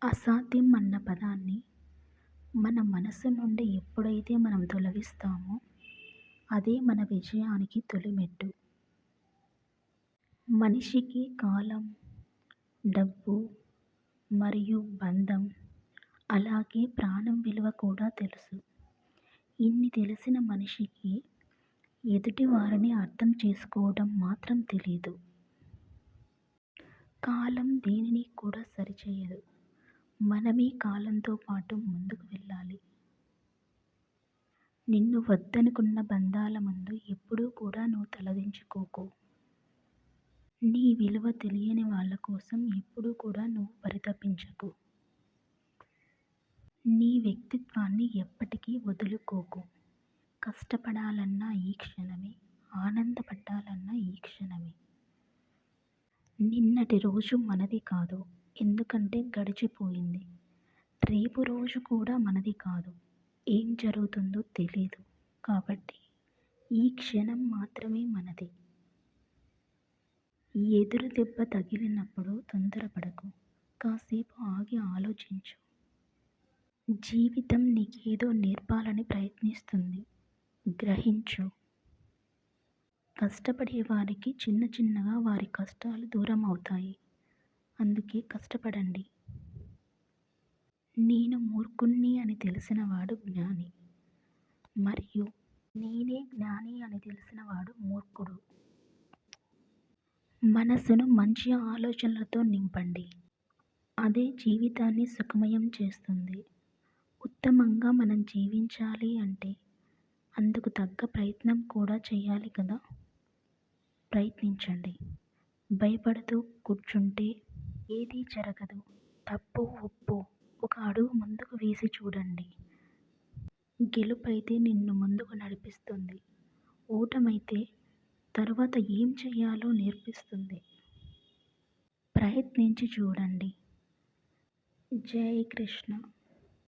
అసాధ్యం అన్న పదాన్ని మన మనసు నుండి ఎప్పుడైతే మనం తొలగిస్తామో అదే మన విజయానికి తొలిమెట్టు. మనిషికి కాలం, డబ్బు మరియు బంధం, అలాగే ప్రాణం విలువ కూడా తెలుసు. ఇన్ని తెలిసిన మనిషికి ఎదుటి వారిని అర్థం చేసుకోవడం మాత్రం తెలీదు. కాలం దేనిని కూడా సరిచేయదు. మనమే కాలంతో పాటు ముందుకు వెళ్ళాలి. నిన్ను వద్దనుకున్న బంధాల ముందు ఎప్పుడూ కూడా నువ్వు తలదించుకోకు. నీ విలువ తెలియని వాళ్ళ కోసం ఎప్పుడూ కూడా నువ్వు పరితపించకు. నీ వ్యక్తిత్వాన్ని ఎప్పటికీ వదులుకోకు. కష్టపడాలన్నా ఈ క్షణమే, ఆనందపడాలన్నా ఈ క్షణమే. నిన్నటి రోజు మనది కాదు, ఎందుకంటే గడిచిపోయింది. రేపు రోజు కూడా మనది కాదు, ఏం జరుగుతుందో తెలీదు. కాబట్టి ఈ క్షణం మాత్రమే మనది. ఎదురు దెబ్బ తగిలినప్పుడు తొందరపడకు, కాసేపు ఆగి ఆలోచించు. జీవితం నీకేదో నేర్పాలని ప్రయత్నిస్తుంది, గ్రహించు. కష్టపడే వారికి చిన్న చిన్నగా వారి కష్టాలు దూరం అవుతాయి. అందుకే కష్టపడండి. నేను మూర్ఖుణ్ణి అని తెలిసినవాడు జ్ఞాని, మరియు నేనే జ్ఞాని అని తెలిసినవాడు మూర్ఖుడు. మనసును మంచి ఆలోచనలతో నింపండి, అదే జీవితాన్ని సుఖమయం చేస్తుంది. ఉత్తమంగా మనం జీవించాలి అంటే అందుకు తగ్గ ప్రయత్నం కూడా చేయాలి కదా. ప్రయత్నించండి. భయపడుతూ కూర్చుంటే ఏదీ జరగదు. తప్పు ఒప్పు ఒక అడుగు ముందుకు వేసి చూడండి. గెలుపైతే నిన్ను ముందుకు నడిపిస్తుంది, ఓటమైతే తరువాత ఏం చేయాలో నేర్పిస్తుంది. ప్రయత్నించి చూడండి. జై కృష్ణ.